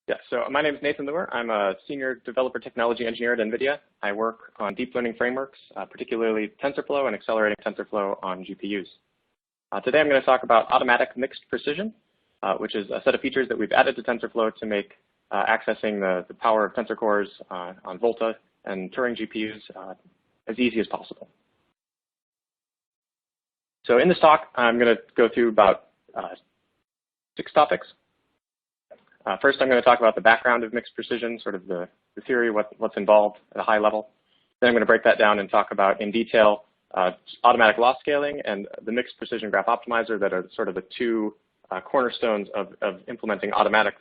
Yeah, so my name is Nathan Lure. I'm a senior developer technology engineer at NVIDIA. I work on deep learning frameworks, particularly TensorFlow and accelerating TensorFlow on GPUs. Today I'm going to talk about automatic mixed precision, which is a set of features that we've added to TensorFlow to make accessing the power of tensor cores on Volta and Turing GPUs as easy as possible. So in this talk, I'm going to go through about 6 topics. First, I'm going to talk about the background of mixed precision, sort of the theory, what's involved at a high level. Then I'm going to break that down and talk about, in detail, automatic loss scaling and the mixed precision graph optimizer that are sort of the 2 cornerstones of implementing automatic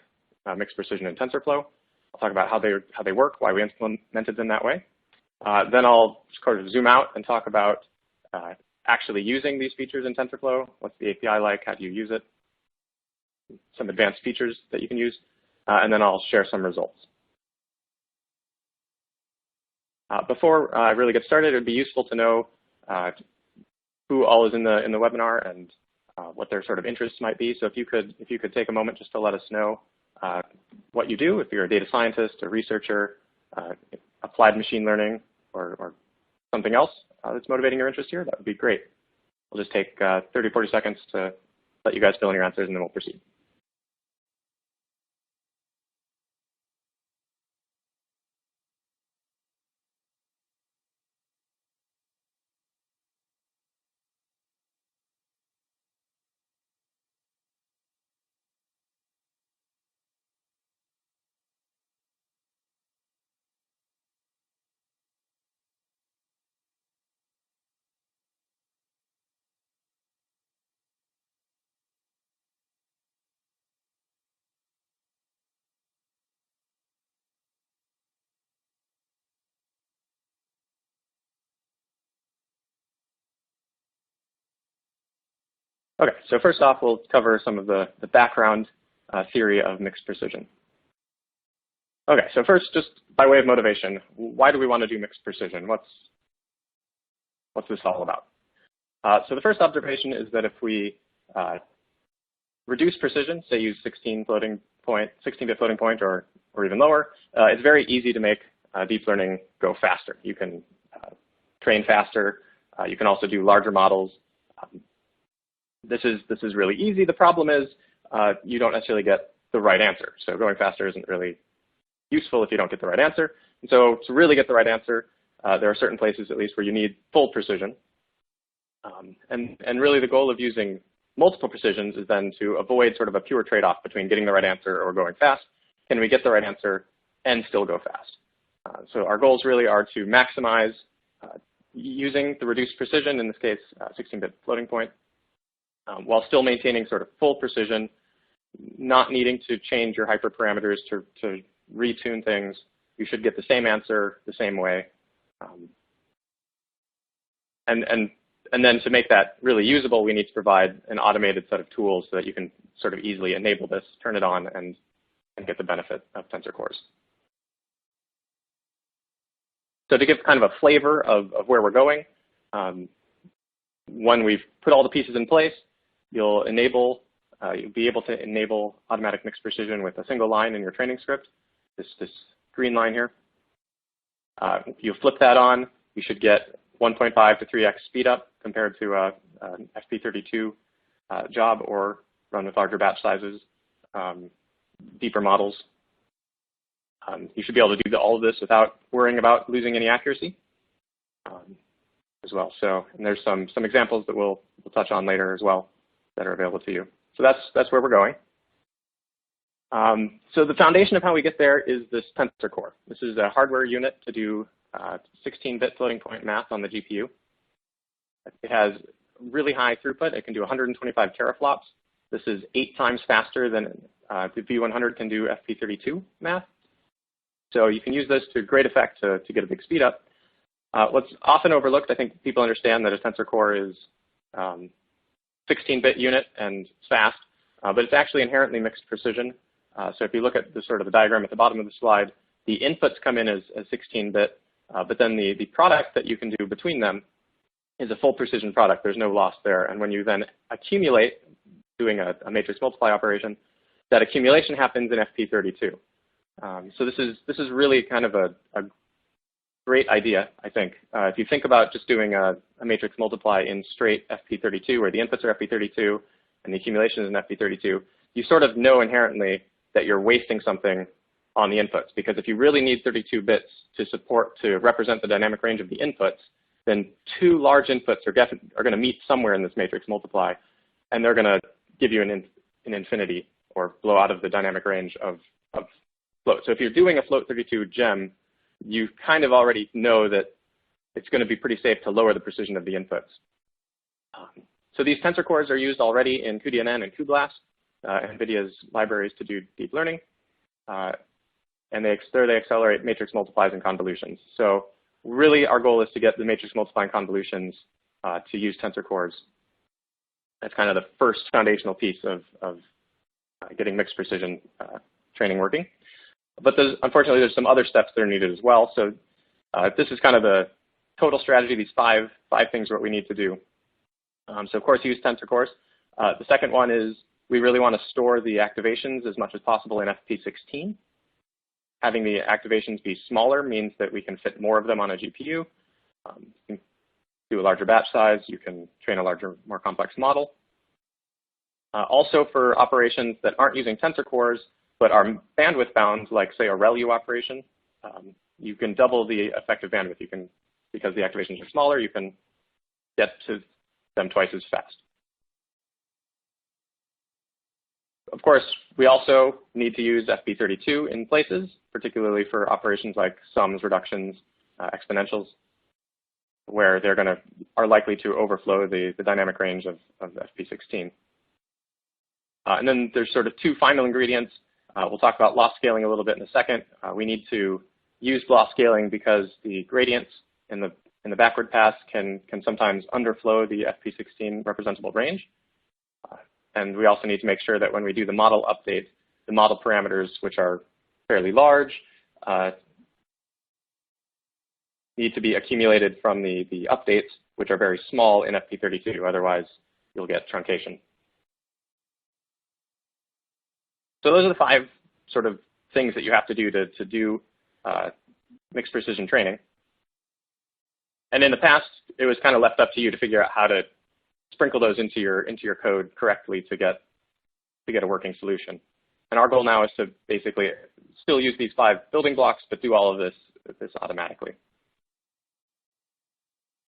mixed precision in TensorFlow. I'll talk about how they work, why we implemented them that way. Then I'll sort of zoom out and talk about actually using these features in TensorFlow. What's the API like? How do you use it? Some advanced features that you can use, and then I'll share some results. Before I really get started, it would be useful to know who all is in the webinar and what their sort of interests might be. So if you could take a moment just to let us know what you do, if you're a data scientist, a researcher, applied machine learning, or something else that's motivating your interest here, that would be great. We'll just take 30, 40 seconds to let you guys fill in your answers, and then we'll proceed. Okay, so first off, we'll cover some of the background theory of mixed precision. Okay, so first, just by way of motivation, why do we want to do mixed precision? What's this all about? So the first observation is that if we reduce precision, say use 16-bit floating point or even lower, it's very easy to make deep learning go faster. You can train faster. You can also do larger models. This is really easy. The problem is you don't necessarily get the right answer. So going faster isn't really useful if you don't get the right answer. And so to really get the right answer, there are certain places, at least, where you need full precision. And really the goal of using multiple precisions is then to avoid sort of a pure trade-off between getting the right answer or going fast. Can we get the right answer and still go fast? So our goals really are to maximize using the reduced precision, in this case 16-bit floating point, while still maintaining sort of full precision, not needing to change your hyperparameters to retune things. You should get the same answer the same way. And then to make that really usable, we need to provide an automated set of tools so that you can sort of easily enable this, turn it on, and get the benefit of tensor cores. So to give kind of a flavor of where we're going, when we've put all the pieces in place, you'll be able to enable automatic mixed precision with a single line in your training script, this green line here. You flip that on, you should get 1.5 to 3x speed up compared to an FP32 job, or run with larger batch sizes, deeper models. You should be able to do all of this without worrying about losing any accuracy as well. So, and there's some examples that we'll touch on later as well that are available to you. So that's where we're going. So the foundation of how we get there is this tensor core. This is a hardware unit to do 16-bit floating point math on the GPU. It has really high throughput. It can do 125 teraflops. This is 8 times faster than the V100 can do FP32 math. So you can use this to great effect to get a big speed up. What's often overlooked, I think people understand that a tensor core is 16-bit unit and fast, but it's actually inherently mixed precision. So if you look at the diagram at the bottom of the slide, the inputs come in as 16-bit, but then the product that you can do between them is a full precision product. There's no loss there. And when you then accumulate, doing a matrix multiply operation, that accumulation happens in FP32. So this is really kind of a great idea, I think. If you think about just doing a matrix multiply in straight FP32, where the inputs are FP32 and the accumulation is in FP32, you sort of know inherently that you're wasting something on the inputs, because if you really need 32 bits to represent the dynamic range of the inputs, then two large inputs are going to meet somewhere in this matrix multiply, and they're going to give you an infinity or blow out of the dynamic range of float. So if you're doing a float 32 gem, you kind of already know that it's going to be pretty safe to lower the precision of the inputs. So these tensor cores are used already in cuDNN and cuBLAST, NVIDIA's libraries to do deep learning. And they accelerate matrix multiplies and convolutions. So really our goal is to get the matrix multiply and convolutions to use tensor cores. That's kind of the first foundational piece of getting mixed precision training working. But unfortunately, there's some other steps that are needed as well. So this is kind of the total strategy. These five things are what we need to do. So of course, use tensor cores. The second one is we really want to store the activations as much as possible in FP16. Having the activations be smaller means that we can fit more of them on a GPU. You can do a larger batch size. You can train a larger, more complex model. Also for operations that aren't using tensor cores, but are bandwidth bound, like say a ReLU operation, you can double the effective bandwidth. Because the activations are smaller, you can get to them twice as fast. Of course, we also need to use FP32 in places, particularly for operations like sums, reductions, exponentials, where are likely to overflow the dynamic range of FP16. And then there's sort of two final ingredients. We'll talk about loss scaling a little bit in a second. We need to use loss scaling because the gradients in the backward pass can sometimes underflow the FP16 representable range. And we also need to make sure that when we do the model update, the model parameters, which are fairly large, need to be accumulated from the updates, which are very small in FP32. Otherwise, you'll get truncation. So those are the five sort of things that you have to do to do mixed precision training. And in the past, it was kind of left up to you to figure out how to sprinkle those into your code correctly to get a working solution. And our goal now is to basically still use these five building blocks, but do all of this automatically.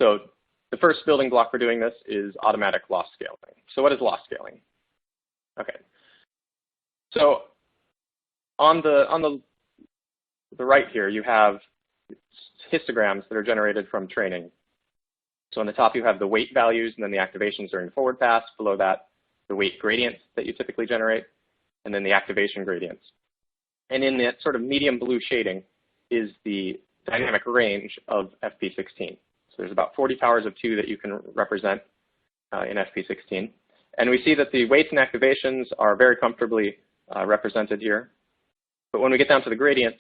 So the first building block for doing this is automatic loss scaling. So what is loss scaling? Okay. So on the right here, you have histograms that are generated from training. So on the top, you have the weight values and then the activations during the forward pass. Below that, the weight gradients that you typically generate, and then the activation gradients. And in that sort of medium blue shading is the dynamic range of FP16. So there's about 40 powers of 2 that you can represent in FP16. And we see that the weights and activations are very comfortably represented here. But when we get down to the gradients,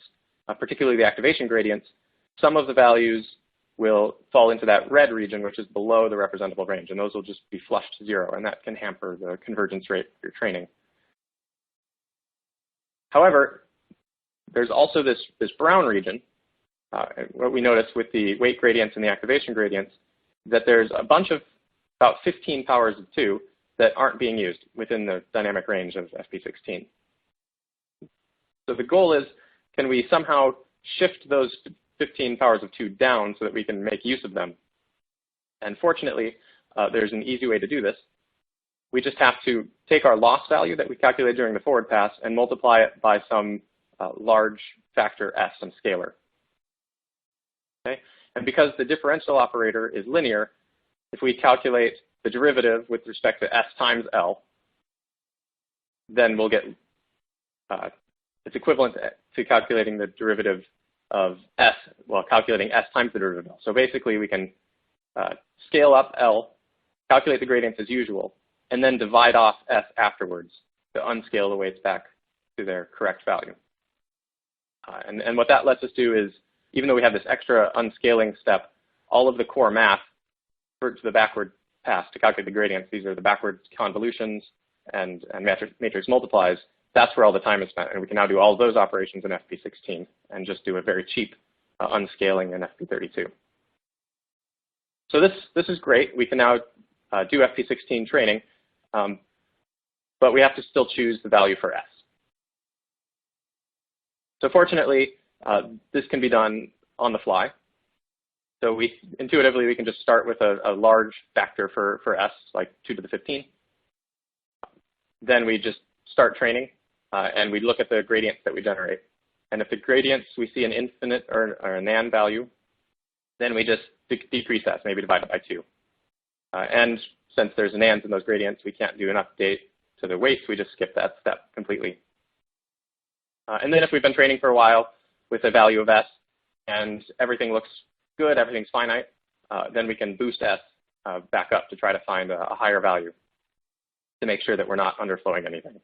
particularly the activation gradients, some of the values will fall into that red region, which is below the representable range, and those will just be flushed to 0, and that can hamper the convergence rate of your training. However, there's also this brown region. What we notice with the weight gradients and the activation gradients, that there's a bunch of about 15 powers of 2 that aren't being used within the dynamic range of FP16. So the goal is, can we somehow shift those 15 powers of 2 down so that we can make use of them? And fortunately, there's an easy way to do this. We just have to take our loss value that we calculated during the forward pass and multiply it by some large factor s, some scalar. Okay? And because the differential operator is linear, if we calculate the derivative with respect to s times L, then we'll get, it's equivalent to calculating the derivative of s, well, calculating s times the derivative of L. So basically, we can scale up L, calculate the gradients as usual, and then divide off s afterwards to unscale the weights back to their correct value. And what that lets us do is, even though we have this extra unscaling step, all of the core math to the backward pass to calculate the gradients, these are the backward convolutions and matrix multiplies, that's where all the time is spent. And we can now do all of those operations in FP16 and just do a very cheap unscaling in FP32. So this is great. We can now do FP16 training, but we have to still choose the value for S. So fortunately, this can be done on the fly. So intuitively, we can just start with a large factor for S, like 2 to the 15. Then we just start training, and we look at the gradients that we generate. And if the gradients, we see an infinite or a nan value, then we just decrease S, maybe divide it by 2. And since there's nans in those gradients, we can't do an update to the weights. We just skip that step completely. And then if we've been training for a while with a value of S and everything looks good, everything's finite, then we can boost S back up to try to find a higher value to make sure that we're not underflowing anything.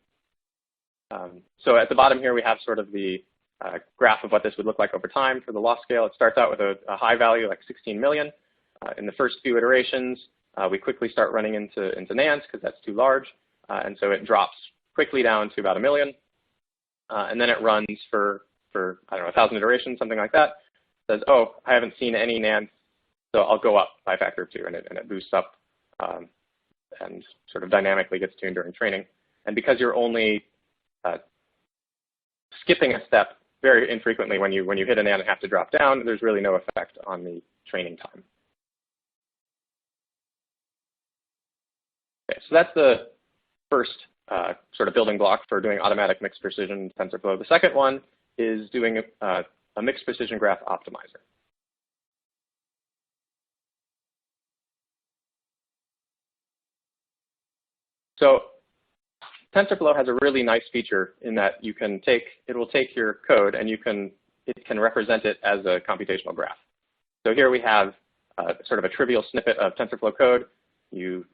So at the bottom here, we have sort of the graph of what this would look like over time for the loss scale. It starts out with a high value like 16 million. In the first few iterations, we quickly start running into nans because that's too large. And so it drops quickly down to about 1 million. And then it runs for I don't know, 1,000 iterations, something like that. Says, oh, I haven't seen any nans, so I'll go up by a factor of 2, and it boosts up and sort of dynamically gets tuned during training. And because you're only skipping a step very infrequently when you hit a nan and have to drop down, there's really no effect on the training time. Okay, so that's the first sort of building block for doing automatic mixed precision TensorFlow. The second one is doing a mixed precision graph optimizer. So TensorFlow has a really nice feature in that it will take your code and it can represent it as a computational graph. So here we have sort of a trivial snippet of TensorFlow code. You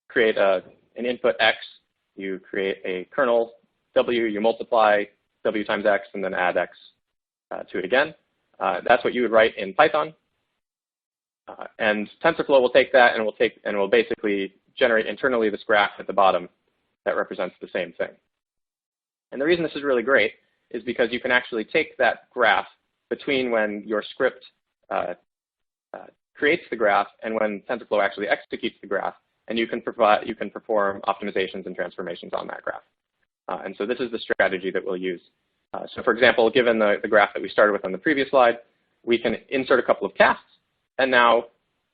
create an input X, you create a kernel W, you multiply W times X and then add X to it again. That's what you would write in Python. And TensorFlow will take that and will basically generate internally this graph at the bottom that represents the same thing. And the reason this is really great is because you can actually take that graph between when your script creates the graph and when TensorFlow actually executes the graph, and you can perform optimizations and transformations on that graph. And so this is the strategy that we'll use. So for example, given the graph that we started with on the previous slide, we can insert a couple of casts, and now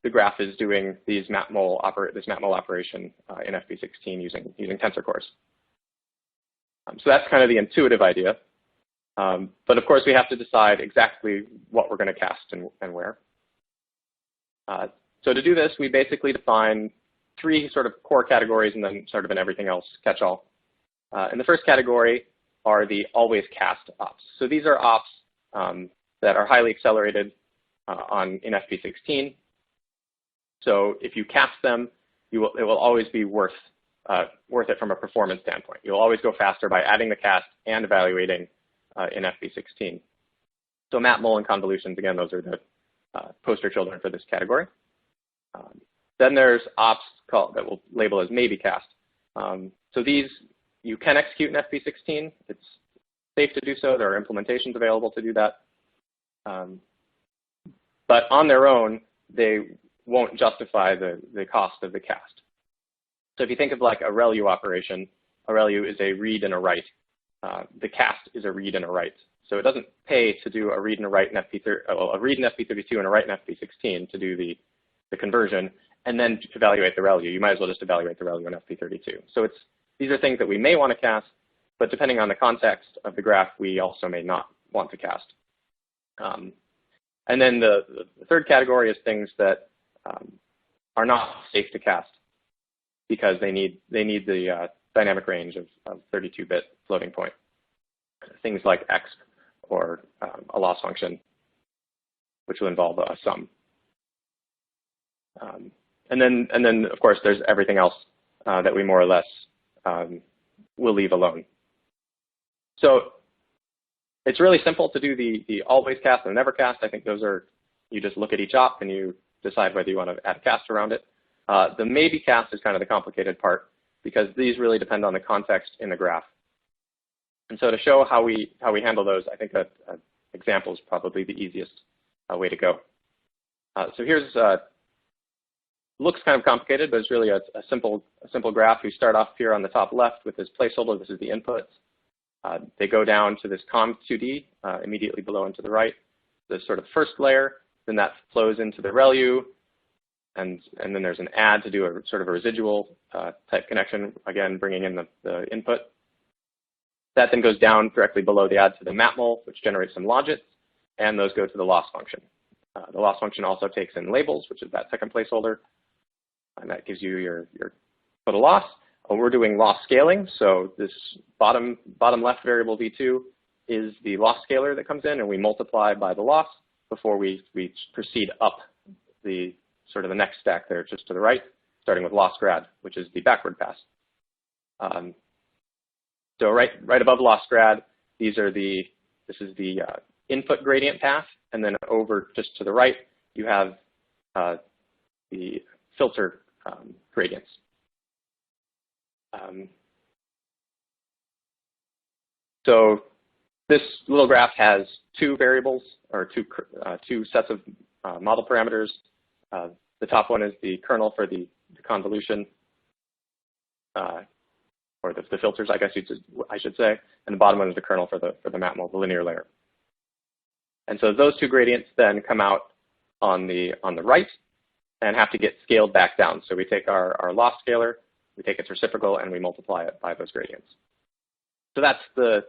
the graph is doing this mapmole operation in FP16 using tensor cores. So that's kind of the intuitive idea. But of course, we have to decide exactly what we're going to cast and where. So to do this, we basically define 3 sort of core categories and then sort of an everything else catch-all. And the first category are the always cast ops. So these are ops that are highly accelerated in FP16. So if you cast them, it will always be worth it from a performance standpoint. You'll always go faster by adding the cast and evaluating in FP16. So mapmole and convolutions, again, those are the poster children for this category. Then there's ops that we'll label as maybe cast. So these you can execute in FP16. It's safe to do so. There are implementations available to do that. But on their own, they won't justify the cost of the cast. So if you think of like a ReLU operation, a ReLU is a read and a write. The cast is a read and a write. So it doesn't pay to do a read and a write in a read in FP32 and a write in FP16 to do the conversion, and then to evaluate the ReLU. You might as well just evaluate the ReLU in FP32. So these are things that we may want to cast, but depending on the context of the graph, we also may not want to cast. And then the third category is things that are not safe to cast because they need the dynamic range of 32-bit floating point. Things like exp or a loss function, which will involve a sum. And then of course there's everything else that we more or less will leave alone. So it's really simple to do the always cast and never cast. I think those are, you just look at each op and you decide whether you want to add a cast around it. The maybe cast is kind of the complicated part because these really depend on the context in the graph. And so to show how we handle those, I think that example is probably the easiest way to go. So here's looks kind of complicated, but it's really a simple graph. We start off here on the top left with this placeholder. This is the inputs. They go down to this COM2D immediately below and to the right, the sort of first layer. Then that flows into the ReLU, and then there's an add to do a sort of a residual type connection, again bringing in the input. That then goes down directly below the add to the matmul, which generates some logits, and those go to the loss function. The loss function also takes in labels, which is that second placeholder, and that gives you your total loss. We're doing loss scaling, so this bottom left variable v2 is the loss scaler that comes in, and we multiply by the loss before we proceed up the sort of the next stack there, just to the right, starting with loss grad, which is the backward pass. So right above loss grad, this is the input gradient path, and then over just to the right, you have the filter gradients. So this little graph has two variables, or two sets of model parameters. The top one is the kernel for the convolution, or the filters, I guess I should say, and the bottom one is the kernel for the matmul, the linear layer. And so those two gradients then come out on the right and have to get scaled back down. So we take our loss scaler, we take its reciprocal, and we multiply it by those gradients. So that's the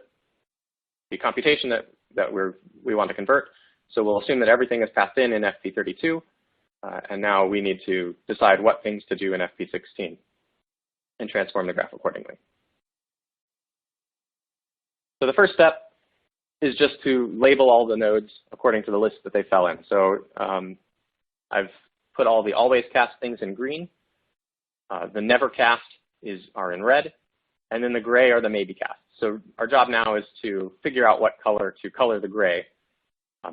computation that we want to convert. So we'll assume that everything is passed in FP32, and now we need to decide what things to do in FP16 and transform the graph accordingly. So the first step is just to label all the nodes according to the list that they fell in. So I've put all the always cast things in green. The never cast are in red, and then the gray are the maybe cast. So our job now is to figure out what color to color the gray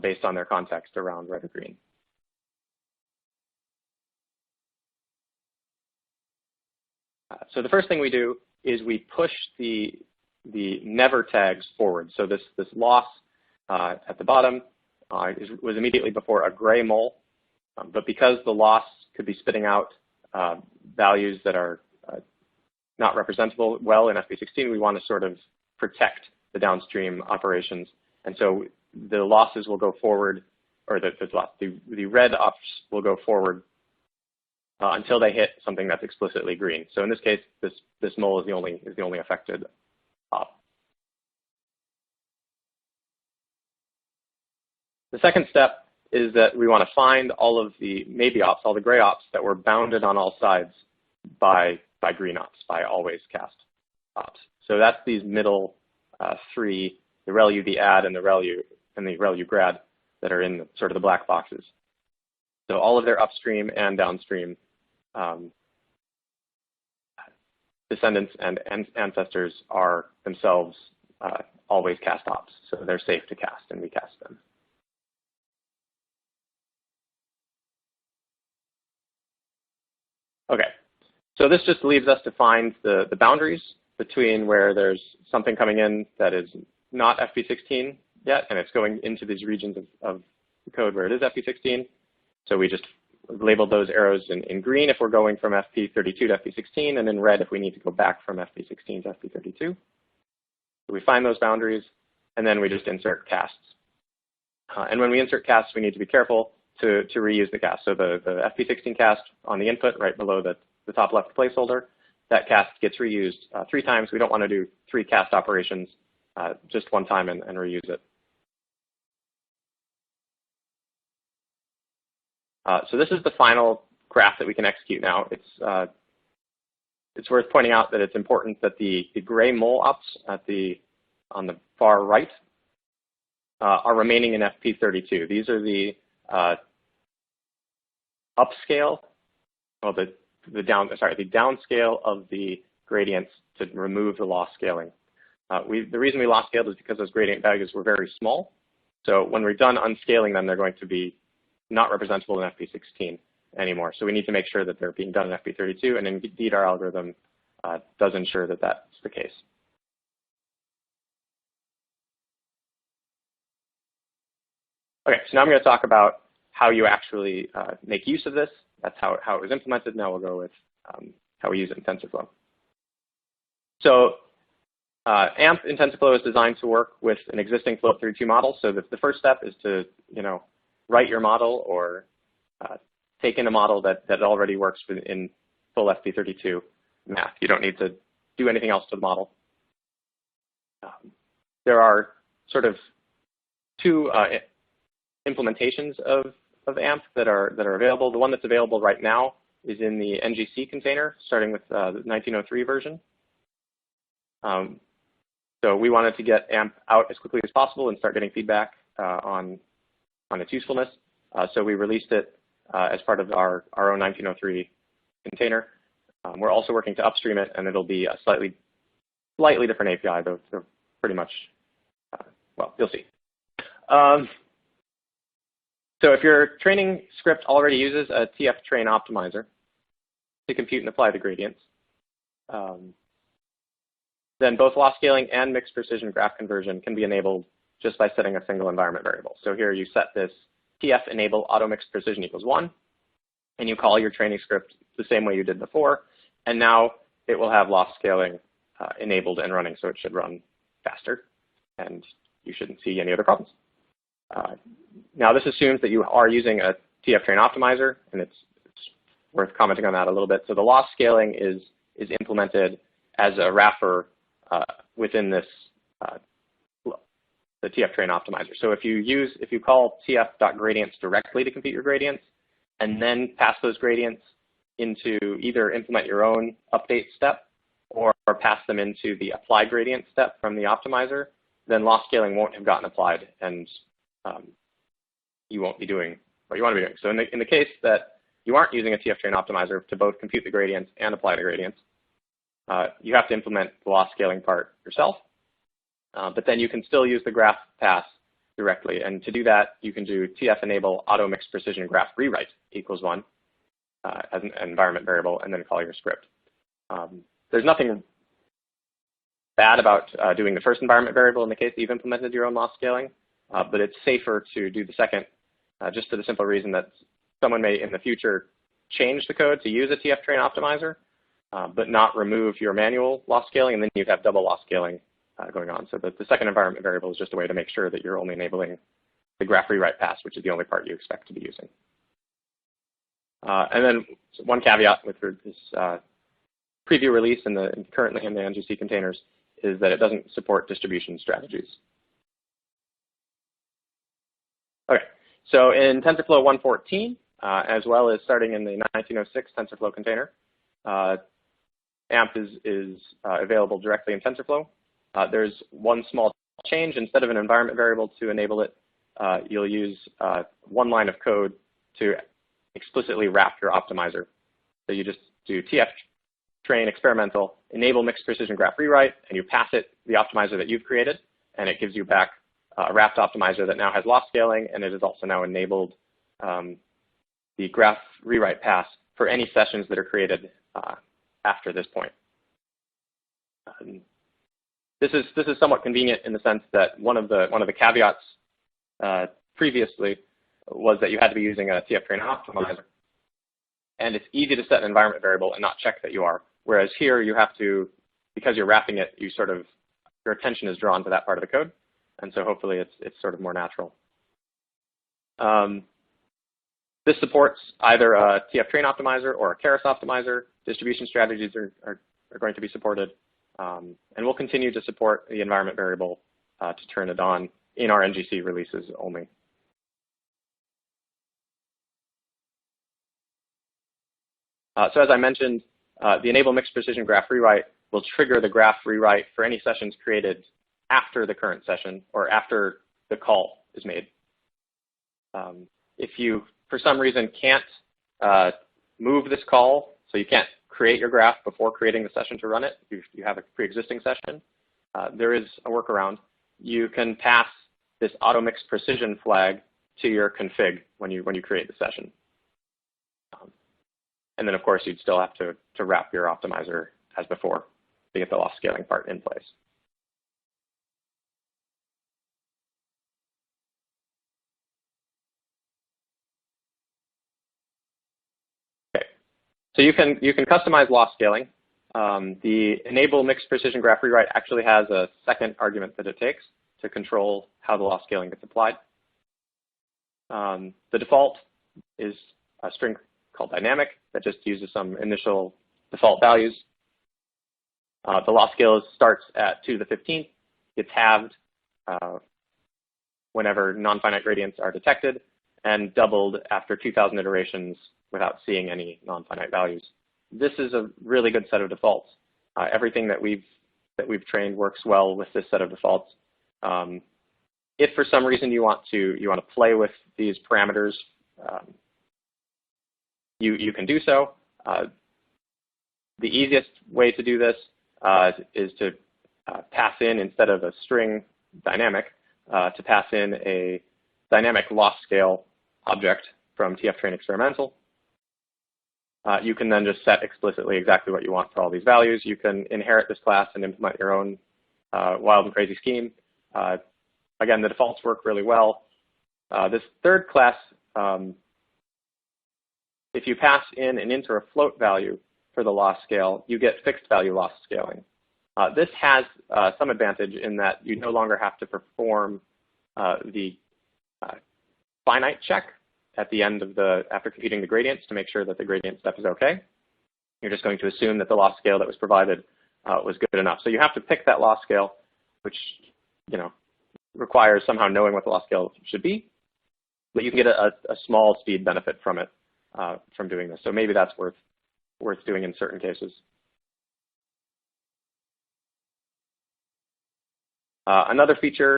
based on their context around red or green. So the first thing we do is we push the never tags forward. So this loss at the bottom was immediately before a gray mole, but because the loss could be spitting out values that are not representable well in FP16, we want to sort of protect the downstream operations. And so the losses will go forward, or the red ops will go forward until they hit something that's explicitly green. So in this case, this mole is the only affected op. The second step is that we want to find all of the maybe ops, all the gray ops that were bounded on all sides by green ops, by always cast ops. So that's these middle three, the ReLU, the add, and the ReLU grad that are in sort of the black boxes. So all of their upstream and downstream descendants and ancestors are themselves always cast ops. So they're safe to cast, and we cast them. Okay, so this just leaves us to find the boundaries between where there's something coming in that is not FP16 yet, and it's going into these regions of the code where it is FP16. So we just labeled those arrows in green if we're going from FP32 to FP16, and in red if we need to go back from FP16 to FP32. So we find those boundaries, and then we just insert casts. And when we insert casts, we need to be careful to reuse the cast. So the FP16 cast on the input right below the top left placeholder, that cast gets reused 3 times. We don't want to do 3 cast operations just one time and reuse it. So this is the final graph that we can execute now. It's worth pointing out that it's important that the gray mole ops on the far right are remaining in FP32. These are the upscale, well, the downscale of the gradients to remove the loss scaling. The reason we loss scaled is because those gradient values were very small. So when we're done unscaling them, they're going to be not representable in FP16 anymore. So we need to make sure that they're being done in FP32, and indeed our algorithm does ensure that that's the case. Okay, so now I'm going to talk about how you actually make use of this. That's how it was implemented. Now we'll go with how we use it in TensorFlow. So AMP in TensorFlow is designed to work with an existing float 32 model. So the first step is to write your model or take in a model that already works in full FP32 math. You don't need to do anything else to the model. There are sort of two implementations of AMP that are available. The one that's available right now is in the NGC container, starting with the 1903 version. So we wanted to get AMP out as quickly as possible and start getting feedback on its usefulness. So we released it as part of our own 1903 container. We're also working to upstream it, and it'll be a slightly different API, though they're pretty much, well, you'll see. So if your training script already uses a TF train optimizer to compute and apply the gradients, then both loss scaling and mixed precision graph conversion can be enabled just by setting a single environment variable. So here you set this TF enable auto mixed precision equals 1, and you call your training script the same way you did before, and now it will have loss scaling enabled and running, so it should run faster, and you shouldn't see any other problems. Now this assumes that you are using a TF train optimizer, and it's worth commenting on that a little bit. So the loss scaling is implemented as a wrapper within this the TF train optimizer. So if you call tf.gradients directly to compute your gradients, and then pass those gradients into either implement your own update step or pass them into the apply gradient step from the optimizer, then loss scaling won't have gotten applied, and you won't be doing what you want to be doing. So in the case that you aren't using a TF train optimizer to both compute the gradients and apply the gradients, you have to implement the loss scaling part yourself. But then you can still use the graph pass directly. And to do that, you can do TF enable auto mixed precision graph rewrite equals 1 as an environment variable, and then call your script. There's nothing bad about doing the first environment variable in the case that you've implemented your own loss scaling, but it's safer to do the second just for the simple reason that someone may in the future change the code to use a TF train optimizer, but not remove your manual loss scaling, and then you'd have double loss scaling going on. So the second environment variable is just a way to make sure that you're only enabling the graph rewrite pass, which is the only part you expect to be using. And then one caveat with this preview release and currently in the NGC containers is that it doesn't support distribution strategies. Okay, so in TensorFlow 1.14, as well as starting in the 1906 TensorFlow container, AMP is available directly in TensorFlow. There's one small change. Instead of an environment variable to enable it, you'll use one line of code to explicitly wrap your optimizer. So you just do TF train experimental, enable mixed precision graph rewrite, and you pass it the optimizer that you've created, and it gives you back a wrapped optimizer that now has loss scaling, and it has also now enabled the graph rewrite pass for any sessions that are created after this point. This is somewhat convenient in the sense that one of the caveats previously was that you had to be using a TF train optimizer, and it's easy to set an environment variable and not check that you are. Whereas here you have to, because you're wrapping it, your attention is drawn to that part of the code, and so hopefully it's sort of more natural. This supports either a TF train optimizer or a Keras optimizer. Distribution strategies are going to be supported. And we'll continue to support the environment variable to turn it on in our NGC releases only. So as I mentioned, the enable mixed precision graph rewrite will trigger the graph rewrite for any sessions created after the current session or after the call is made. If you, for some reason, can't move this call, so you can't create your graph before creating the session to run it, you have a pre-existing session, there is a workaround. You can pass this auto mixed precision flag to your config when you create the session. And then, of course, you'd still have to wrap your optimizer as before to get the loss scaling part in place. So you can customize loss scaling. The enable mixed precision graph rewrite actually has a second argument that it takes to control how the loss scaling gets applied. The default is a string called dynamic that just uses some initial default values. The loss scale starts at 2 to the 15th, gets halved whenever non-finite gradients are detected, and doubled after 2,000 iterations without seeing any non-finite values. This is a really good set of defaults. Everything that we've trained works well with this set of defaults. If for some reason you want to play with these parameters, you can do so. The easiest way to do this is to pass in, instead of a string dynamic, to pass in a dynamic loss scale object from tftrain experimental. You can then just set explicitly exactly what you want for all these values. You can inherit this class and implement your own wild and crazy scheme. Again, the defaults work really well. This third class, if you pass in an int or a float value for the loss scale, you get fixed value loss scaling. This has some advantage in that you no longer have to perform the finite check at the end of after computing the gradients to make sure that the gradient step is okay. You're just going to assume that the loss scale that was provided was good enough. So you have to pick that loss scale, which requires somehow knowing what the loss scale should be, but you can get a small speed benefit from it, from doing this. So maybe that's worth doing in certain cases. Another feature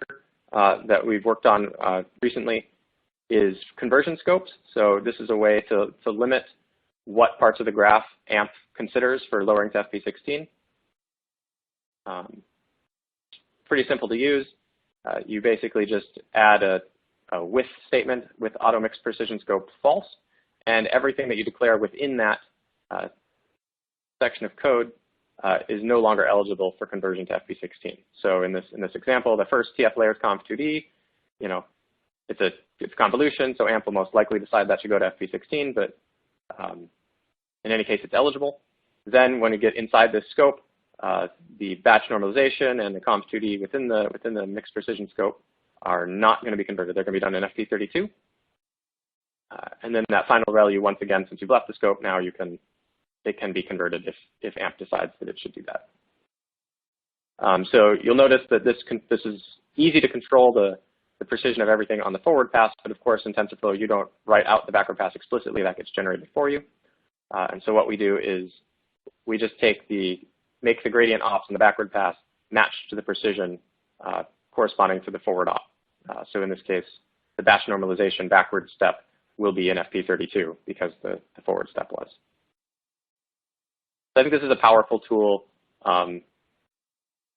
that we've worked on recently is conversion scopes. So this is a way to limit what parts of the graph AMP considers for lowering to FP16. Pretty simple to use. You basically just add a with statement with auto mixed precision scope false, and everything that you declare within that section of code is no longer eligible for conversion to FP16. So in this example, the first TF layers conv 2D, it's convolution, so AMP will most likely decide that should go to FP16, but in any case, it's eligible. Then when you get inside this scope, the batch normalization and the conv 2D within the mixed precision scope are not going to be converted. They're going to be done in FP32. And then that final value, once again, since you've left the scope, now it can be converted if AMP decides that it should do that. So you'll notice that this is easy to control the precision of everything on the forward pass, but of course in TensorFlow you don't write out the backward pass explicitly, that gets generated for you. And so what we do is we just make the gradient ops in the backward pass matched to the precision corresponding to the forward op. So in this case, the batch normalization backward step will be in FP32 because the forward step was. So I think this is a powerful tool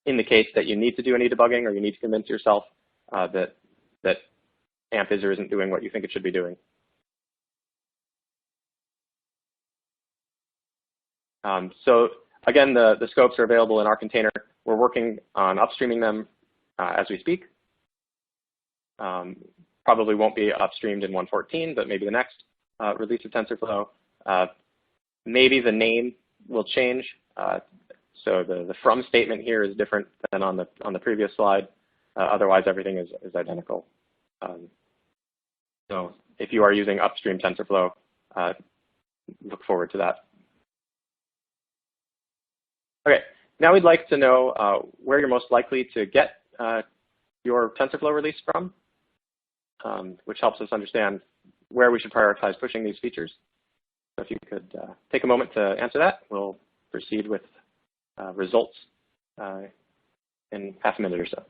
in the case that you need to do any debugging or you need to convince yourself that AMP is or isn't doing what you think it should be doing. So again, the scopes are available in our container. We're working on upstreaming them as we speak. Probably won't be upstreamed in 1.14, but maybe the next release of TensorFlow. Maybe the name will change. So the from statement here is different than on the previous slide. Otherwise, everything is identical. So if you are using upstream TensorFlow, look forward to that. Okay, now we'd like to know where you're most likely to get your TensorFlow release from, which helps us understand where we should prioritize pushing these features. So if you could take a moment to answer that, we'll proceed with results in half a minute or so.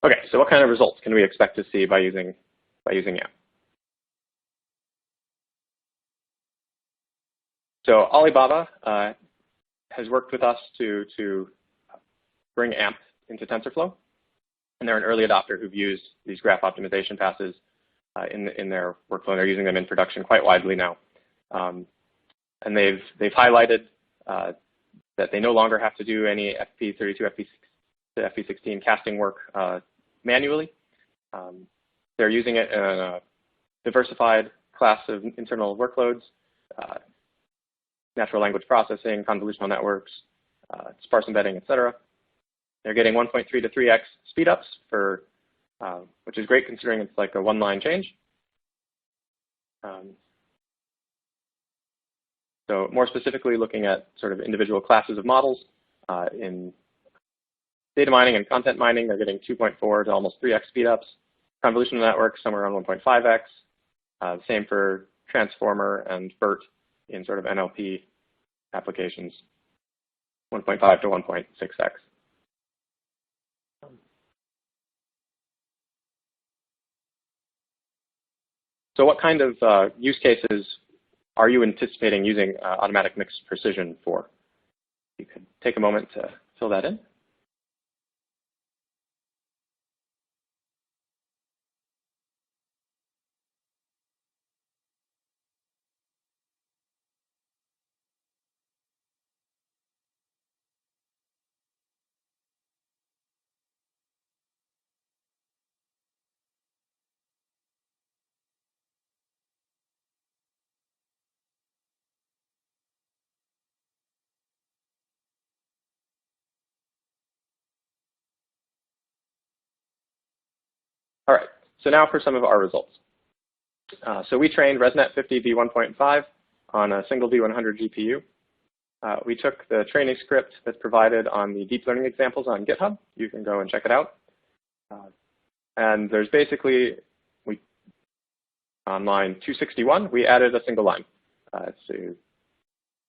Okay, so what kind of results can we expect to see by using AMP? So Alibaba has worked with us to bring AMP into TensorFlow, and they're an early adopter who've used these graph optimization passes in their workflow, and they're using them in production quite widely now. And they've highlighted that they no longer have to do any FP32, to FP16 casting work manually. They're using it in a diversified class of internal workloads, natural language processing, convolutional networks, sparse embedding, etc. They're getting 1.3 to 3x speedups for, which is great considering it's like a one-line change. So more specifically, looking at sort of individual classes of models in data mining and content mining, they're getting 2.4 to almost 3x speedups. Convolutional networks, somewhere around 1.5x. Same for transformer and BERT in sort of NLP applications, 1.5 to 1.6x. So what kind of use cases are you anticipating using automatic mixed precision for? You could take a moment to fill that in. All right, so now for some of our results. So we trained ResNet 50 v1.5 on a single v100 GPU. We took the training script that's provided on the deep learning examples on GitHub. You can go and check it out. And there's basically, on line 261, we added a single line to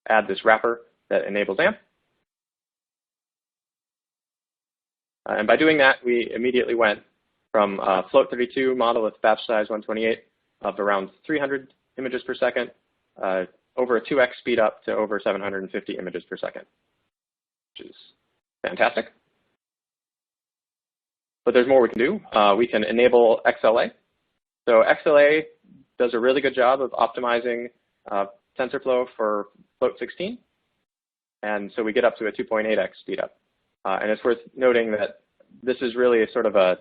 add this wrapper that enables AMP. And by doing that, we immediately went from a float 32 model with batch size 128 of around 300 images per second, over a 2x speed up to over 750 images per second, which is fantastic. But there's more we can do. We can enable XLA. So XLA does a really good job of optimizing TensorFlow for float 16. And so we get up to a 2.8x speed up. And it's worth noting that this is really a sort of a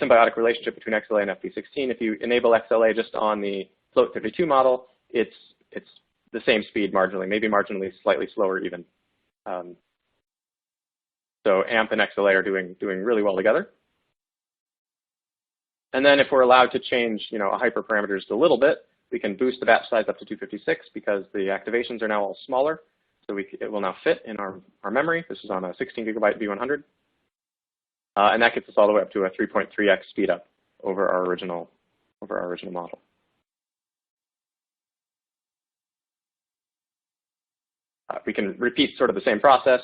symbiotic relationship between XLA and FP16. If you enable XLA just on the float 32 model, it's the same speed marginally, maybe marginally slightly slower even. So AMP and XLA are doing really well together. And then if we're allowed to change, a hyperparameter just a little bit, we can boost the batch size up to 256 because the activations are now all smaller. So it will now fit in our memory. This is on a 16 gigabyte V100. And that gets us all the way up to a 3.3x speed up over our original model. We can repeat sort of the same process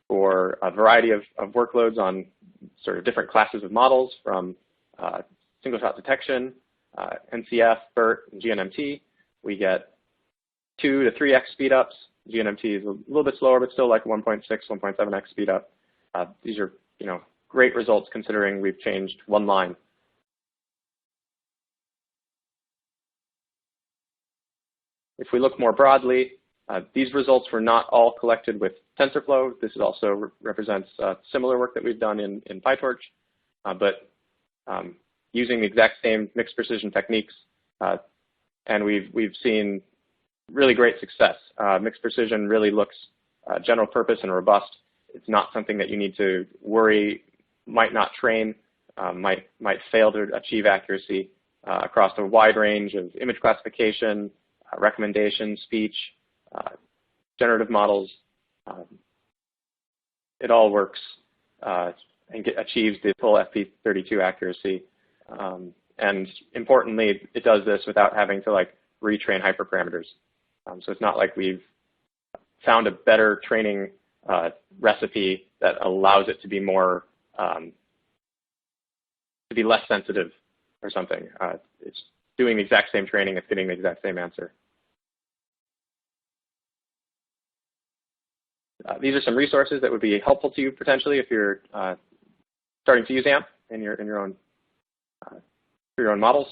for a variety of workloads on sort of different classes of models from single shot detection, NCF, BERT, and GNMT. We get 2 to 3x speed ups. GNMT is a little bit slower, but still like 1.6, 1.7x speed up. These are, great results considering we've changed one line. If we look more broadly, these results were not all collected with TensorFlow. This also represents similar work that we've done in PyTorch, but using the exact same mixed precision techniques, and we've seen really great success. Mixed precision really looks general purpose and robust. It's not something that you need to worry might not train, might fail to achieve accuracy across a wide range of image classification, recommendation, speech, generative models. It all works and achieves the full FP32 accuracy. And importantly, it does this without having to retrain hyperparameters. So it's not like we've found a better training recipe that allows it to be more to be less sensitive or something. It's doing the exact same training, it's getting the exact same answer. These are some resources that would be helpful to you potentially if you're starting to use AMP in your own for your own models.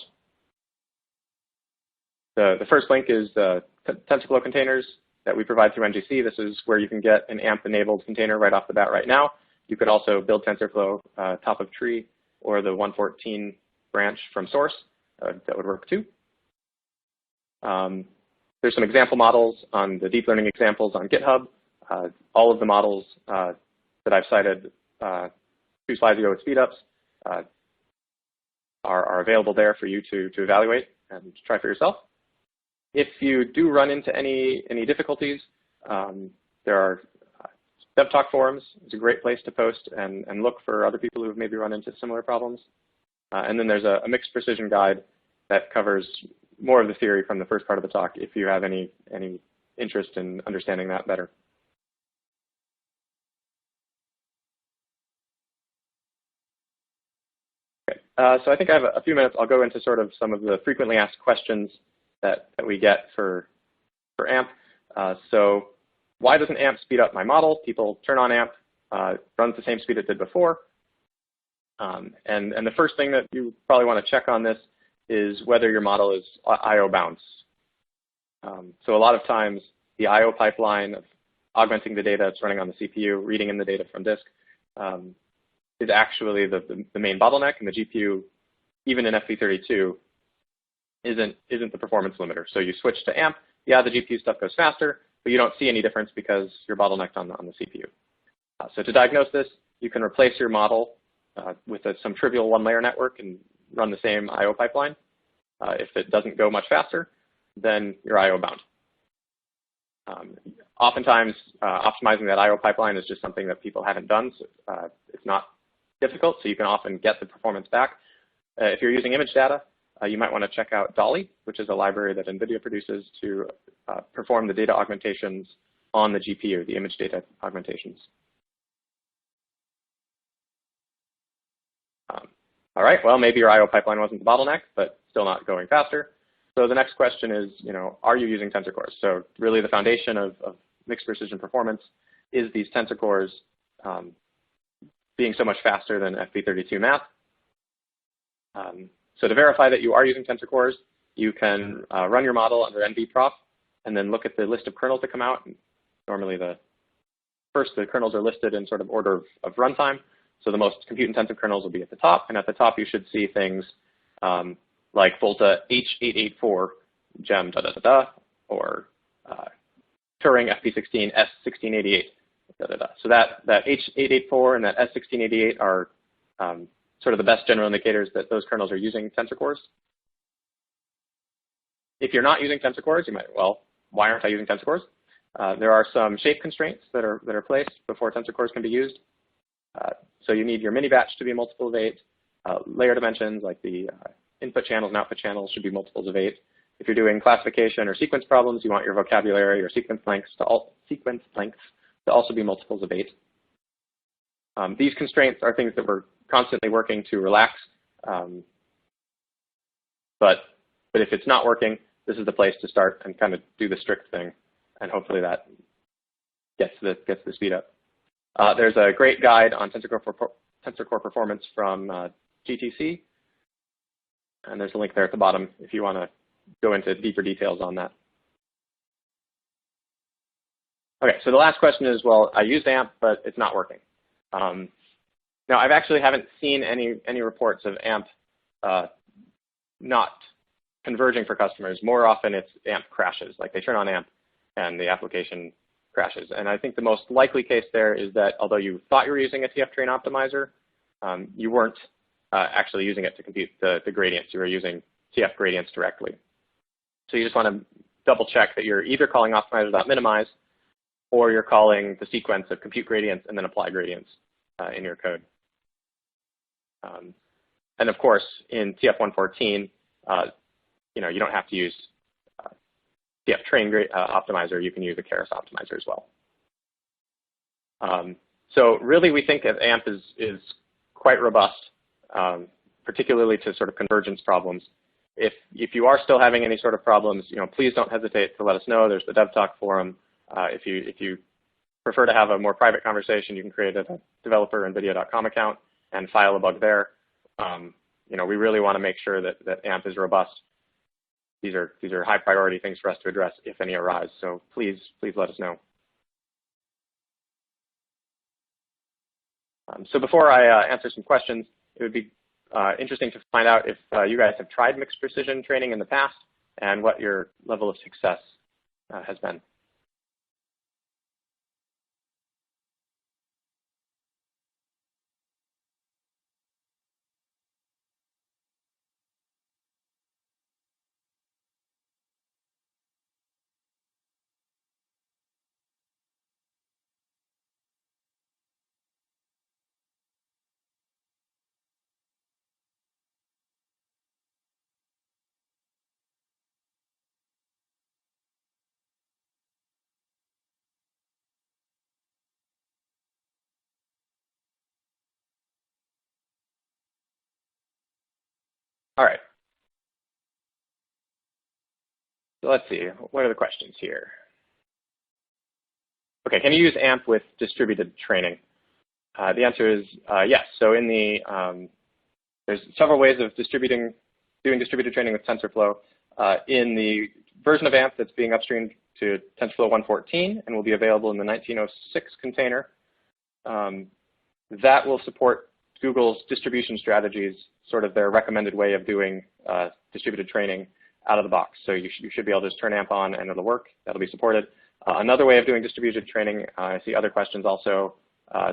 The first link is the TensorFlow containers that we provide through NGC. This is where you can get an AMP-enabled container right off the bat right now. You could also build TensorFlow top of tree or the 114 branch from source. That would work too. There's some example models on the deep learning examples on GitHub. All of the models that I've cited 2 slides ago with speedups are available there for you to evaluate and try for yourself. If you do run into any difficulties, there are DevTalk forums. It's a great place to post and look for other people who have maybe run into similar problems. And then there's a mixed precision guide that covers more of the theory from the first part of the talk if you have any interest in understanding that better. Okay. So I think I have a few minutes. I'll go into sort of some of the frequently asked questions that we get for AMP. So why doesn't AMP speed up my model? People turn on AMP, runs the same speed it did before. And the first thing that you probably want to check on this is whether your model is I/O bound. So a lot of times the I/O pipeline of augmenting the data that's running on the CPU, reading in the data from disk, is actually the main bottleneck, and the GPU, even in FP32, isn't the performance limiter. So you switch to AMP, yeah, the GPU stuff goes faster, but you don't see any difference because you're bottlenecked on the CPU. So to diagnose this, you can replace your model with some trivial one-layer network and run the same I/O pipeline. If it doesn't go much faster, then you're I/O bound. Oftentimes, optimizing that I/O pipeline is just something that people haven't done. So, it's not difficult, so you can often get the performance back. If you're using image data, you might want to check out Dolly, which is a library that NVIDIA produces to perform the data augmentations on the GPU, the image data augmentations. All right, well, maybe your I/O pipeline wasn't the bottleneck, but still not going faster. So the next question is, are you using tensor cores? So really the foundation of mixed precision performance is these tensor cores being so much faster than FP32 math. So to verify that you are using tensor cores, you can run your model under NVProf and then look at the list of kernels that come out. Normally the kernels are listed in sort of order of runtime. So the most compute-intensive kernels will be at the top, and at the top you should see things like Volta H884 gem or Turing FP16 S1688 So that H884 and that S1688 are sort of the best general indicators that those kernels are using tensor cores. If you're not using tensor cores, you might, well, why aren't I using tensor cores? There are some shape constraints that are placed before tensor cores can be used. So you need your mini batch to be multiple of 8. Layer dimensions like the input channels and output channels should be multiples of 8. If you're doing classification or sequence problems, you want your vocabulary or sequence lengths to also be multiples of 8. These constraints are things that we're constantly working to relax. But if it's not working, this is the place to start and kind of do the strict thing, and hopefully that gets the speed up. There's a great guide on tensor core performance from GTC, and there's a link there at the bottom if you want to go into deeper details on that. Okay, so the last question is, well, I used AMP, but it's not working. Now, I actually haven't seen any reports of AMP not converging for customers. More often, it's AMP crashes. Like they turn on AMP, and the application crashes. And I think the most likely case there is that although you thought you were using a TF train optimizer, you weren't actually using it to compute the gradients. You were using TF gradients directly. So you just want to double check that you're either calling optimizer.minimize or you're calling the sequence of compute gradients and then apply gradients in your code. And of course, in TF114, you don't have to use TF train optimizer. You can use a Keras optimizer as well. So really, we think that AMP is quite robust. particularly to sort of convergence problems. If you are still having any sort of problems, please don't hesitate to let us know. There's the DevTalk forum. If you prefer to have a more private conversation, you can create a developer NVIDIA.com account and file a bug there. We really want to make sure that AMP is robust. These are high priority things for us to address if any arise. So please let us know. So before I answer some questions, it would be interesting to find out if you guys have tried mixed precision training in the past and what your level of success has been. All right. So let's see, what are the questions here? Okay, can you use AMP with distributed training? The answer is yes. So there's several ways of doing distributed training with TensorFlow. In the version of AMP that's being upstreamed to TensorFlow 1.14 and will be available in the 1906 container, that will support Google's distribution strategies, sort of their recommended way of doing distributed training out of the box. So you should be able to just turn AMP on and it'll work. That'll be supported. Another way of doing distributed training, I see other questions also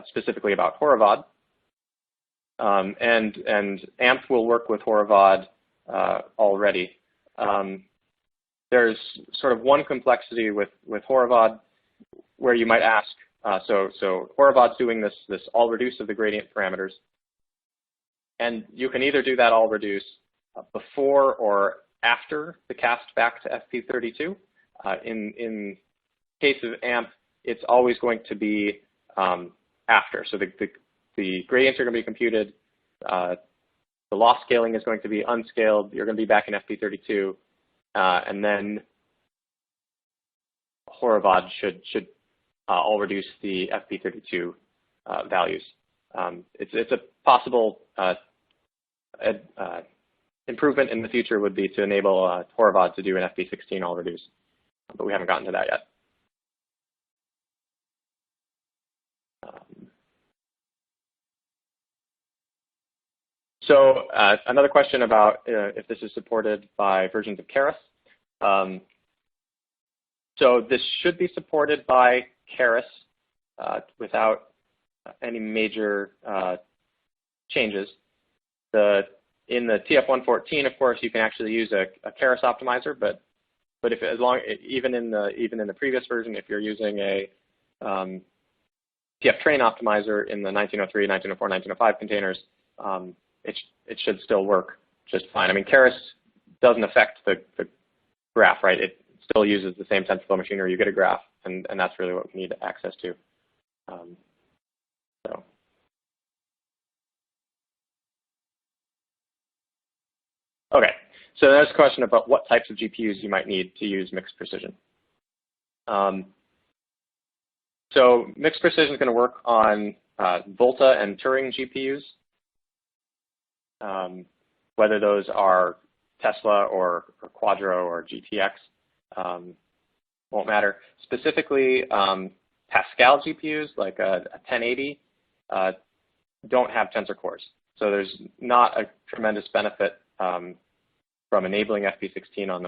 specifically about Horovod. And AMP will work with Horovod already. There's sort of one complexity with Horovod where you might ask, so Horovod's doing this all reduce of the gradient parameters. And you can either do that all reduce before or after the cast back to FP32. In case of AMP, it's always going to be after. So the gradients are going to be computed. The loss scaling is going to be unscaled. You're going to be back in FP32. And then Horovod should all reduce the FP32 values. It's a possible improvement in the future would be to enable Horovod to do an FP16 all reduce, but we haven't gotten to that yet. So another question about if this is supported by versions of Keras. So this should be supported by Keras without any major changes. In the TF114, of course, you can actually use a Keras optimizer, but even in the previous version, if you're using a TF train optimizer in the 1903, 1904, 1905 containers, it should still work just fine. I mean, Keras doesn't affect the graph, right? It still uses the same TensorFlow machinery. You get a graph, and that's really what we need access to. Okay, so there's a question about what types of GPUs you might need to use mixed precision. So mixed precision is going to work on Volta and Turing GPUs, whether those are Tesla or Quadro or GTX, won't matter. Specifically, Pascal GPUs like a 1080 don't have tensor cores, so there's not a tremendous benefit from enabling FP16 on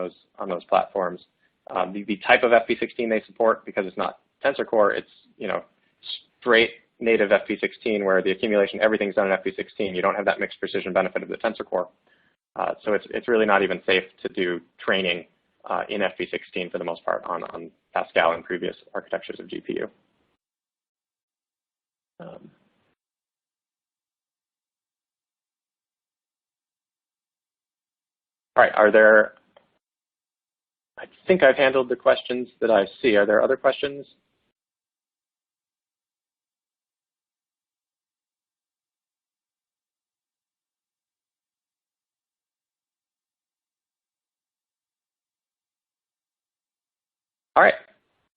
those platforms. The type of FP16 they support, because it's not tensor core, it's straight native FP16 where the accumulation, everything's done in FP16. You don't have that mixed precision benefit of the tensor core. So it's really not even safe to do training in FP16 for the most part on Pascal and previous architectures of GPU. All right, I think I've handled the questions that I see. Are there other questions? All right.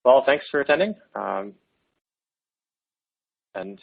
Well, thanks for attending. And